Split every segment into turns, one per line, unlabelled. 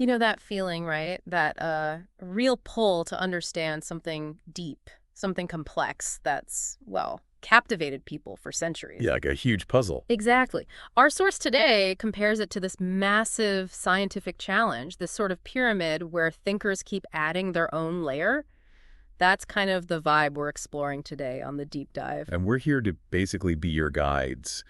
You know that feeling, right? That real pull to understand something deep, something complex that's, well, captivated people for
Yeah,
centuries.
like a huge puzzle.
Exactly. Our source today compares it to this massive scientific challenge, this sort of pyramid where thinkers keep adding their own layer. That's kind of the vibe we're exploring today on the deep dive.
And we're here to basically be your guides,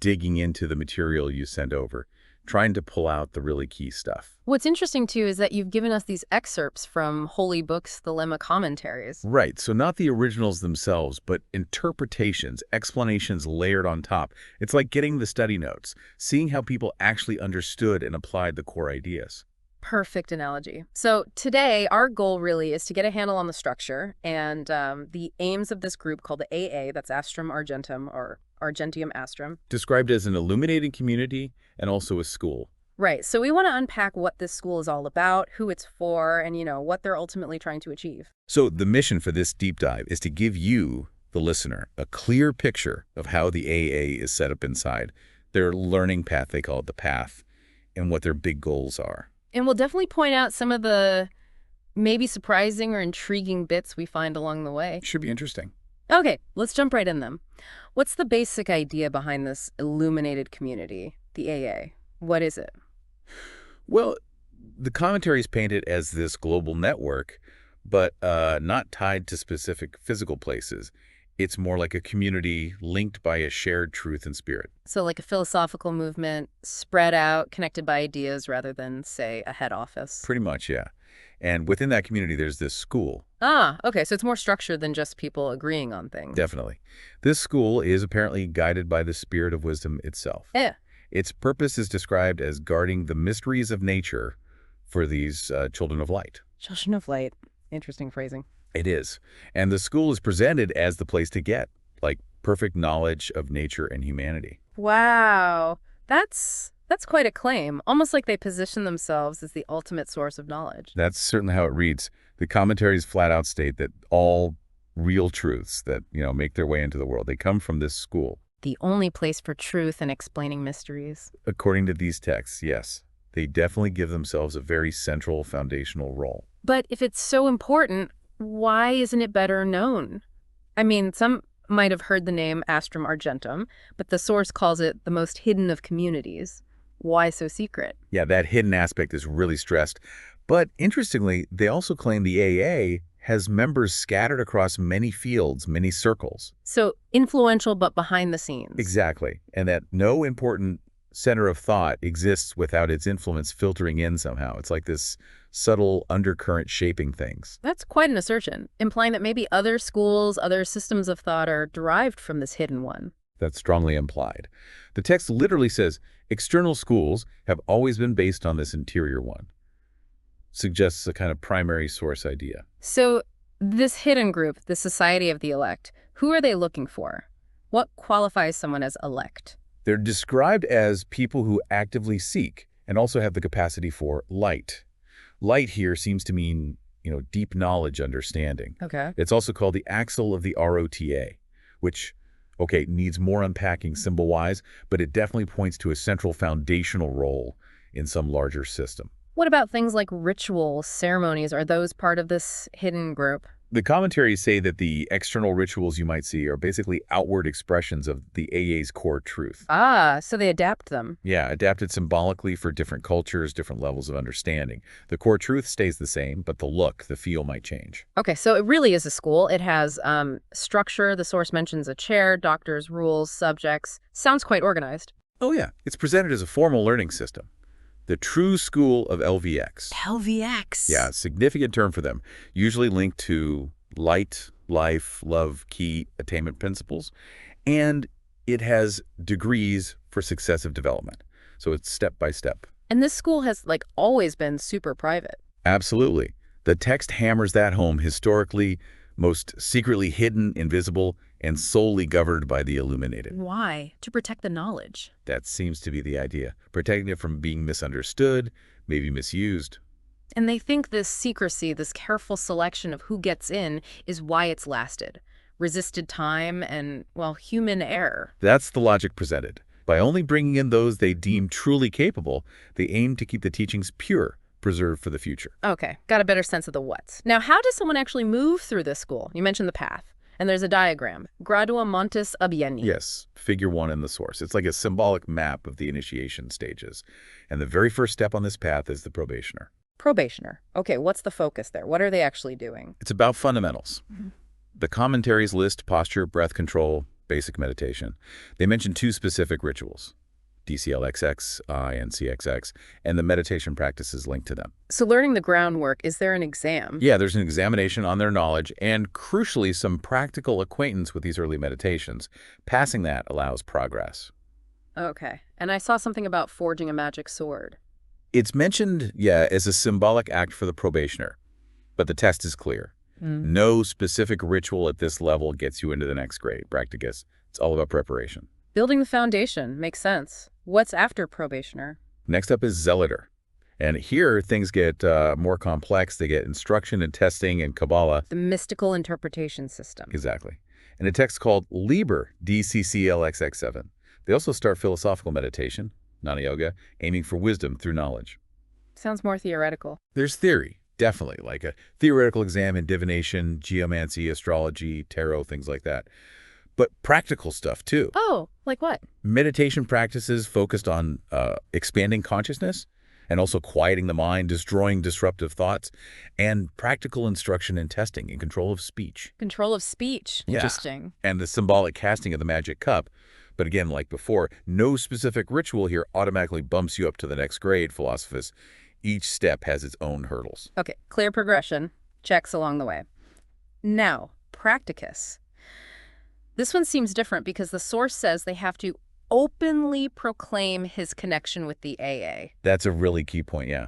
digging into the material you send over, trying to pull out the really key stuff.
What's interesting, too, is that you've given us these excerpts from holy books, Thelema Commentaries.
Right, so not the originals themselves, but interpretations, explanations layered on top. It's like getting the study notes, seeing how people actually understood and applied the core ideas.
Perfect analogy. So today, our goal really is to get a handle on the structure and the aims of this group called the AA, that's Astrum Argentum, or Argentium Astrum.
Described as an illuminating community and also a school.
Right. So we want to unpack what this school is all about, who it's for, and, what they're ultimately trying to achieve.
So the mission for this deep dive is to give you, the listener, a clear picture of how the AA is set up inside, their learning path, they call it the path, and what their big goals are.
And we'll definitely point out some of the maybe surprising or intriguing bits we find along the way.
Should be interesting.
Okay, let's jump right in them. What's the basic idea behind this illuminated community, the AA? What is it?
Well, the commentaries paint it as this global network, but not tied to specific physical places. It's more like a community linked by a shared truth and spirit.
So like a philosophical movement spread out, connected by ideas rather than, say, a head office.
Pretty much, yeah. And within that community, there's this school.
Ah, okay, so it's more structured than just people agreeing on things.
Definitely. This school is apparently guided by the spirit of wisdom itself.
Yeah.
Its purpose is described as guarding the mysteries of nature for these children of light.
Children of light. Interesting phrasing.
It is. And the school is presented as the place to get, like perfect knowledge of nature and humanity.
Wow. That's quite a claim. Almost like they position themselves as the ultimate source of knowledge.
That's certainly how it reads. The commentaries flat out state that all real truths that, make their way into the world, they come from this school.
The only place for truth and explaining mysteries.
According to these texts, yes. They definitely give themselves a very central foundational role.
But if it's so important, why isn't it better known? I mean, some might have heard the name Astrum Argentum, but the source calls it the most hidden of communities. Why so secret?
Yeah, that hidden aspect is really stressed. But interestingly, they also claim the AA has members scattered across many fields, many circles.
So influential but behind the scenes.
Exactly. And that no important center of thought exists without its influence filtering in somehow. It's like this subtle undercurrent shaping things.
That's quite an assertion, implying that maybe other schools, other systems of thought are derived from this hidden one.
That's strongly implied. The text literally says external schools have always been based on this interior one. Suggests a kind of primary source idea.
So this hidden group, the Society of the Elect, who are they looking for? What qualifies someone as elect?
They're described as people who actively seek and also have the capacity for light. Light here seems to mean, deep knowledge understanding.
Okay.
It's also called the axle of the ROTA, which, needs more unpacking symbol-wise, but it definitely points to a central foundational role in some larger system.
What about things like rituals, ceremonies? Are those part of this hidden group?
The commentaries say that the external rituals you might see are basically outward expressions of the AA's core truth.
Ah, so they adapt them.
Yeah, adapted symbolically for different cultures, different levels of understanding. The core truth stays the same, but the look, the feel might change.
Okay, so it really is a school. It has structure. The source mentions a chair, doctors, rules, subjects. Sounds quite organized.
Oh yeah, it's presented as a formal learning system. The true school of LVX.
LVX.
Yeah, significant term for them. Usually linked to light, life, love, key attainment principles. And it has degrees for successive development. So it's step by step.
And this school has, always been super private.
Absolutely. The text hammers that home historically, most secretly hidden, invisible, and solely governed by the illuminated.
Why? To protect the knowledge.
That seems to be the idea. Protecting it from being misunderstood, maybe misused.
And they think this secrecy, this careful selection of who gets in, is why it's lasted. Resisted time and, human error.
That's the logic presented. By only bringing in those they deem truly capable, they aim to keep the teachings pure, preserved for the future.
Okay, got a better sense of the what's. Now, how does someone actually move through this school? You mentioned the path, and there's a diagram. Gradua montis abieni.
Yes, figure 1 in the source. It's like a symbolic map of the initiation stages. And the very first step on this path is the probationer.
Probationer. Okay, what's the focus there? What are they actually doing?
It's about fundamentals. The commentaries list posture, breath control, basic meditation. They mention 2 specific rituals, DCLXX, and CXX, and the meditation practices linked to them.
So learning the groundwork, is there an exam?
Yeah, there's an examination on their knowledge and, crucially, some practical acquaintance with these early meditations. Passing that allows progress.
Okay, and I saw something about forging a magic sword.
It's mentioned, yeah, as a symbolic act for the probationer, but the test is clear. No specific ritual at this level gets you into the next grade, practicus. It's all about preparation.
Building the foundation makes sense. What's after probationer?
Next up is zealoter. And here things get more complex. They get instruction and testing and Kabbalah.
The mystical interpretation system.
Exactly. And a text called Liber, DCCLXX7. They also start philosophical meditation, Jnana Yoga, aiming for wisdom through knowledge.
Sounds more theoretical.
There's theory, definitely, like a theoretical exam in divination, geomancy, astrology, tarot, things like that. But practical stuff, too.
Oh, like what?
Meditation practices focused on expanding consciousness and also quieting the mind, destroying disruptive thoughts, and practical instruction and testing and control of speech.
Control of speech.
Yeah.
Interesting.
And the symbolic casting of the magic cup. But again, like before, no specific ritual here automatically bumps you up to the next grade, Philosophus. Each step has its own hurdles.
Okay, clear progression. Checks along the way. Now, practicus. This one seems different because the source says they have to openly proclaim his connection with the AA.
That's a really key point, yeah.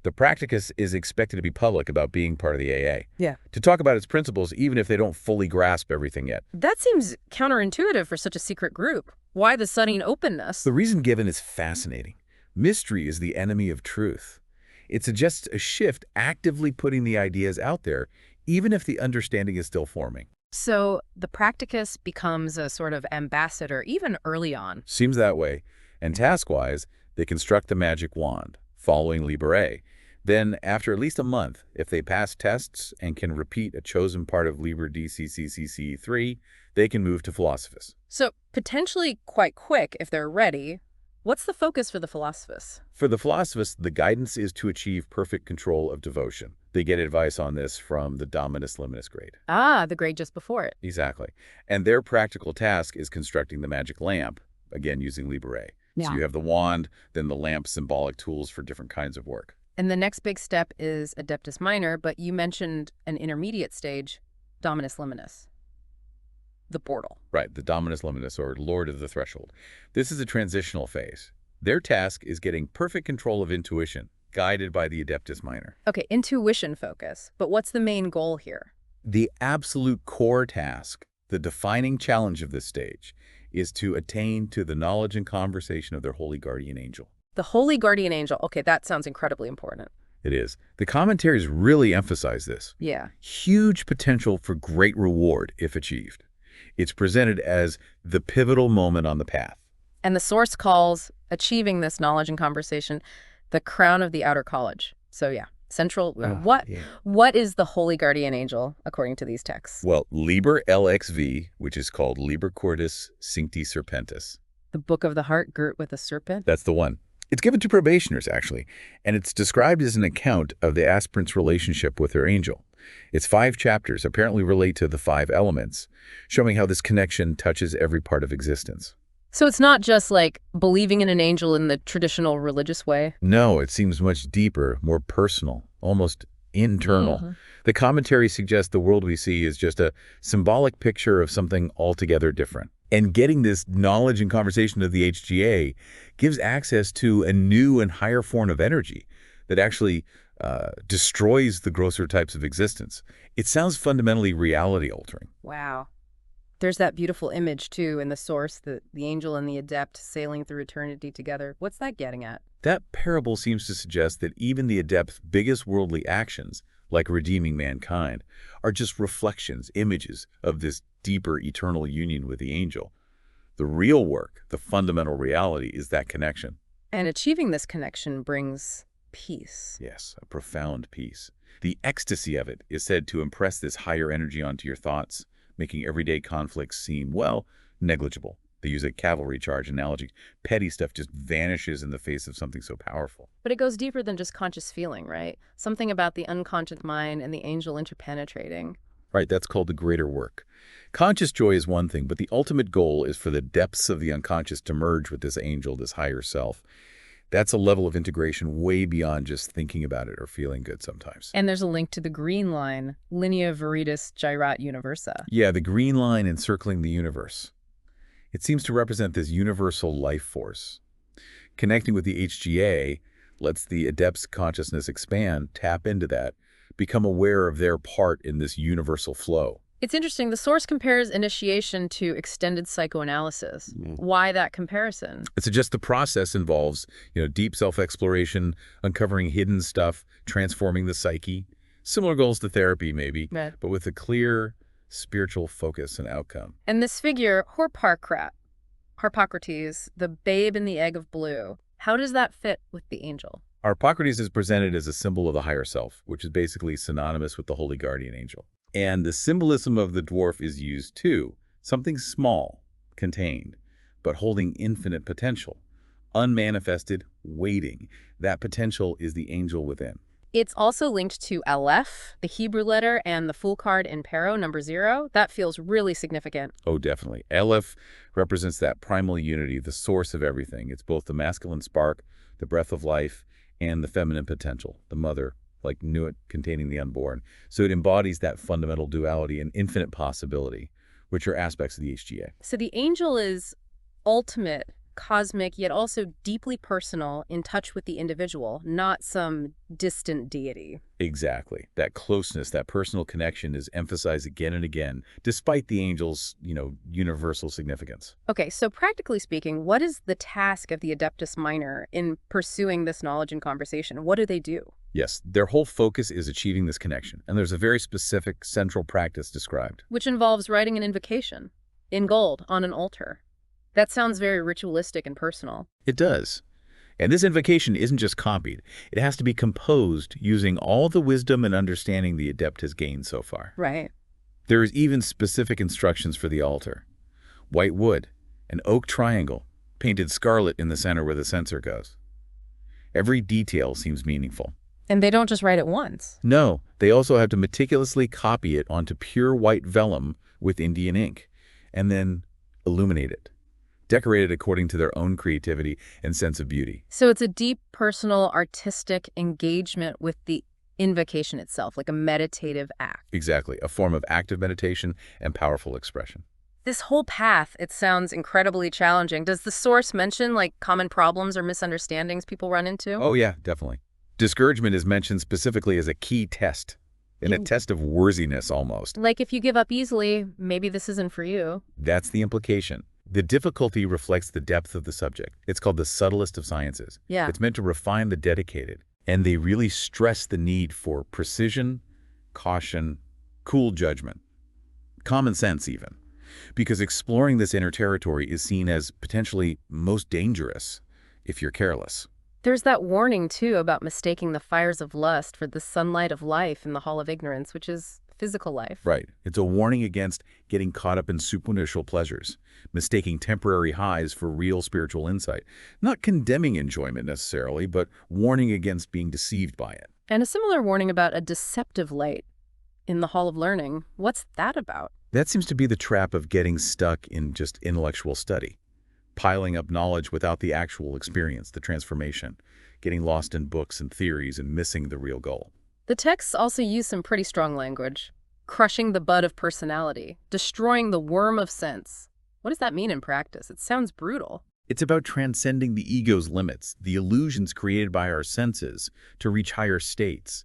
The practicus is expected to be public about being part of the AA.
Yeah.
To talk about its principles, even if they don't fully grasp everything yet.
That seems counterintuitive for such a secret group. Why the sudden openness?
The reason given is fascinating. Mystery is the enemy of truth. It suggests a shift actively putting the ideas out there, even if the understanding is still forming.
So the practicus becomes a sort of ambassador even early on.
Seems that way. And task-wise, they construct the magic wand, following Liber A. Then, after at least a month, if they pass tests and can repeat a chosen part of Liber DCCCC3, they can move to Philosophus.
So potentially quite quick if they're ready. What's the focus for the Philosophus?
For the Philosophus, the guidance is to achieve perfect control of devotion. They get advice on this from the Dominus Liminis grade.
Ah, the grade just before it.
Exactly. And their practical task is constructing the magic lamp, again using Liber A.
Yeah.
So you have the wand, then the lamp symbolic tools for different kinds of work.
And the next big step is Adeptus Minor, but you mentioned an intermediate stage, Dominus Liminis. The portal.
Right, the Dominus Liminis, or Lord of the Threshold. This is a transitional phase. Their task is getting perfect control of intuition, guided by the Adeptus Minor.
Okay, intuition focus. But what's the main goal here?
The absolute core task, the defining challenge of this stage, is to attain to the knowledge and conversation of their holy guardian angel.
The holy guardian angel. Okay, that sounds incredibly important.
It is. The commentaries really emphasize this.
Yeah.
Huge potential for great reward if achieved. It's presented as the pivotal moment on the path.
And the source calls achieving this knowledge and conversation the crown of the outer college. So yeah, central. What is the holy guardian angel according to these texts?
Well, Liber LXV, which is called Liber Cordis Cincti Serpentis.
The book of the heart girt with a serpent?
That's the one. It's given to probationers, actually, and it's described as an account of the aspirant's relationship with their angel. Its 5 chapters apparently relate to the 5 elements, showing how this connection touches every part of existence.
So it's not just like believing in an angel in the traditional religious way?
No, it seems much deeper, more personal, almost internal. The commentary suggests the world we see is just a symbolic picture of something altogether different. And getting this knowledge and conversation of the HGA gives access to a new and higher form of energy that actually destroys the grosser types of existence. It sounds fundamentally reality-altering.
Wow. There's that beautiful image, too, in the source, the angel and the adept sailing through eternity together. What's that getting at?
That parable seems to suggest that even the adept's biggest worldly actions, like redeeming mankind, are just reflections, images of this deeper eternal union with the angel. The real work, the fundamental reality, is that connection.
And achieving this connection brings Peace.
Yes, a profound peace. The ecstasy of it is said to impress this higher energy onto your thoughts, making everyday conflicts seem, well, negligible. They use a cavalry charge analogy. Petty stuff just vanishes in the face of something so powerful.
But it goes deeper than just conscious feeling, right? Something about the unconscious mind and the angel interpenetrating.
Right, that's called the greater work. Conscious joy is one thing, but the ultimate goal is for the depths of the unconscious to merge with this angel, this higher self. That's a level of integration way beyond just thinking about it or feeling good sometimes.
And there's a link to the green line, linea veritas gyrat universa.
Yeah, the green line encircling the universe. It seems to represent this universal life force. Connecting with the HGA lets the adept's consciousness expand, tap into that, become aware of their part in this universal flow.
It's interesting. The source compares initiation to extended psychoanalysis. Why that comparison?
It's just the process involves, deep self-exploration, uncovering hidden stuff, transforming the psyche. Similar goals to therapy, maybe,
Right.
but with a clear spiritual focus and outcome.
And this figure, Harpocrates, the babe in the egg of blue, how does that fit with the angel?
Harpocrates is presented as a symbol of the higher self, which is basically synonymous with the holy guardian angel. And the symbolism of the dwarf is used too, something small, contained, but holding infinite potential, unmanifested, waiting. That potential is the angel within.
It's also linked to Aleph, the Hebrew letter, and the Fool card in Pero, number 0. That feels really significant.
Oh, definitely. Aleph represents that primal unity, the source of everything. It's both the masculine spark, the breath of life, and the feminine potential, the mother, like Nuit containing the unborn. So it embodies that fundamental duality and infinite possibility, which are aspects of the HGA.
So the angel is ultimate, cosmic, yet also deeply personal, in touch with the individual, not some distant deity.
Exactly. That closeness, that personal connection is emphasized again and again, despite the angel's, universal significance.
Okay, so practically speaking, what is the task of the Adeptus Minor in pursuing this knowledge and conversation? What do they do?
Yes, their whole focus is achieving this connection, and there's a very specific central practice described.
Which involves writing an invocation in gold on an altar. That sounds very ritualistic and personal.
It does. And this invocation isn't just copied. It has to be composed using all the wisdom and understanding the adept has gained so far.
Right.
There is even specific instructions for the altar. White wood, an oak triangle, painted scarlet in the center where the censer goes. Every detail seems meaningful.
And they don't just write it once.
No, they also have to meticulously copy it onto pure white vellum with Indian ink, and then illuminate it, decorated according to their own creativity and sense of beauty.
So it's a deep, personal, artistic engagement with the invocation itself, like a meditative act.
Exactly, a form of active meditation and powerful expression.
This whole path, it sounds incredibly challenging. Does the source mention, common problems or misunderstandings people run into?
Oh yeah, definitely. Discouragement is mentioned specifically as a key test, and a test of worthiness almost.
Like if you give up easily, maybe this isn't for you.
That's the implication. The difficulty reflects the depth of the subject. It's called the subtlest of sciences.
Yeah.
It's meant to refine the dedicated. And they really stress the need for precision, caution, cool judgment, common sense even. Because exploring this inner territory is seen as potentially most dangerous if you're careless.
There's that warning, too, about mistaking the fires of lust for the sunlight of life in the hall of ignorance, which is physical life.
Right. It's a warning against getting caught up in superficial pleasures, mistaking temporary highs for real spiritual insight. Not condemning enjoyment necessarily, but warning against being deceived by it.
And a similar warning about a deceptive light in the hall of learning. What's that about?
That seems to be the trap of getting stuck in just intellectual study, piling up knowledge without the actual experience, the transformation, getting lost in books and theories and missing the real goal.
The texts also use some pretty strong language. Crushing the bud of personality, destroying the worm of sense. What does that mean in practice? It sounds brutal.
It's about transcending the ego's limits, the illusions created by our senses, to reach higher states.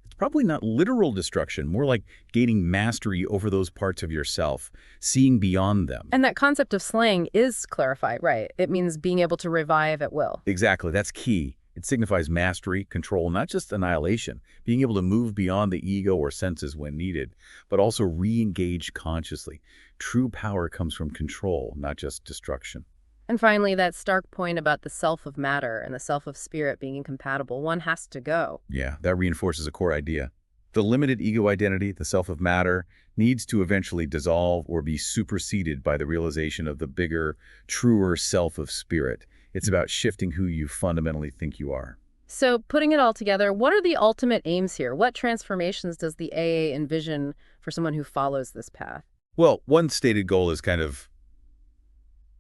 It's probably not literal destruction, more like gaining mastery over those parts of yourself, seeing beyond them.
And that concept of slaying is clarified, right? It means being able to revive at will.
Exactly, that's key. It signifies mastery, control, not just annihilation, being able to move beyond the ego or senses when needed, but also re-engage consciously. True power comes from control, not just destruction.
And finally, that stark point about the self of matter and the self of spirit being incompatible, one has to go.
Yeah, that reinforces a core idea. The limited ego identity, the self of matter, needs to eventually dissolve or be superseded by the realization of the bigger, truer self of spirit. It's about shifting who you fundamentally think you are.
So, putting it all together, what are the ultimate aims here? What transformations does the AA envision for someone who follows this path?
Well, one stated goal is kind of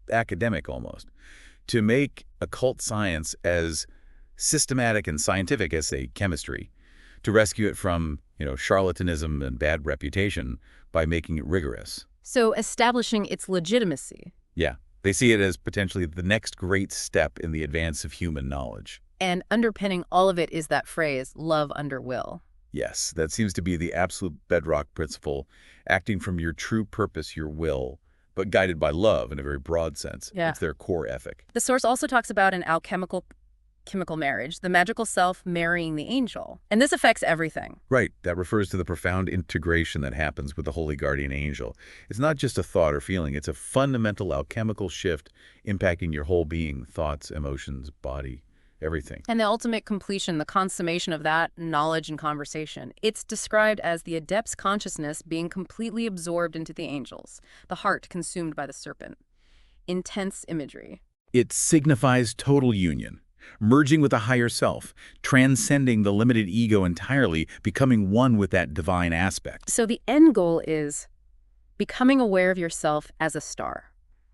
academic almost, to make occult science as systematic and scientific as, say, chemistry, to rescue it from, charlatanism and bad reputation by making it rigorous.
So, establishing its legitimacy.
Yeah, they see it as potentially the next great step in the advance of human knowledge.
And underpinning all of it is that phrase, love under will.
Yes, that seems to be the absolute bedrock principle, acting from your true purpose, your will, but guided by love in a very broad sense.
Yeah.
It's their core ethic.
The source also talks about an alchemical chemical marriage, the magical self marrying the angel. And this affects everything.
Right, that refers to the profound integration that happens with the holy guardian angel. It's not just a thought or feeling, it's a fundamental alchemical shift impacting your whole being, thoughts, emotions, body, everything.
And the ultimate completion, the consummation of that knowledge and conversation. It's described as the adept's consciousness being completely absorbed into the angels, the heart consumed by the serpent. Intense imagery.
It signifies total union, merging with a higher self, transcending the limited ego entirely, becoming one with that divine aspect.
So the end goal is becoming aware of yourself as a star,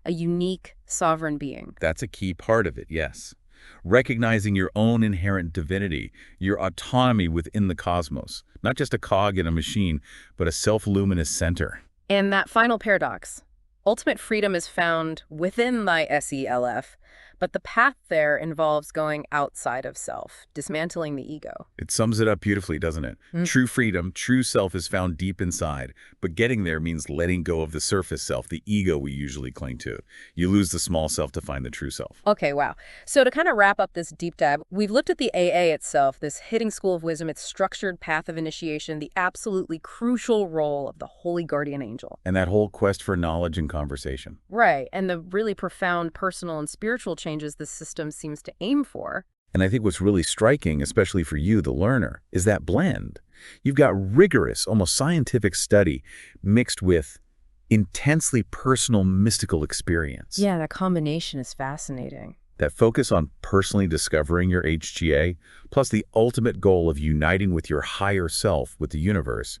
a unique, sovereign being.
That's a key part of it, yes. Recognizing your own inherent divinity, your autonomy within the cosmos, not just a cog in a machine, but a self-luminous center.
And that final paradox. Ultimate freedom is found within thy SELF, but the path there involves going outside of self, dismantling the ego.
It sums it up beautifully, doesn't it? True freedom, true self is found deep inside, but getting there means letting go of the surface self, the ego we usually cling to. You lose the small self to find the true self.
Okay, wow. So to kind of wrap up this deep dive, we've looked at the AA itself, this hidden school of wisdom, its structured path of initiation, the absolutely crucial role of the holy guardian angel.
And that whole quest for knowledge and conversation.
Right, and the really profound personal and spiritual changes this system seems to aim for.
And I think what's really striking, especially for you, the learner, is that blend. You've got rigorous, almost scientific study mixed with intensely personal mystical experience.
Yeah, that combination is fascinating.
That focus on personally discovering your HGA, plus the ultimate goal of uniting with your higher self, with the universe.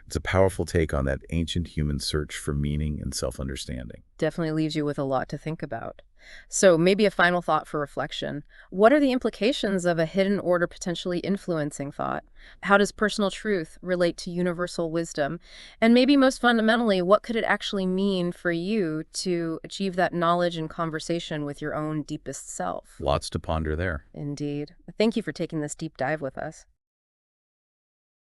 It's a powerful take on that ancient human search for meaning and self-understanding.
Definitely leaves you with a lot to think about. So maybe a final thought for reflection. What are the implications of a hidden order potentially influencing thought? How does personal truth relate to universal wisdom? And maybe most fundamentally, what could it actually mean for you to achieve that knowledge and conversation with your own deepest self?
Lots to ponder there.
Indeed. Thank you for taking this deep dive with us.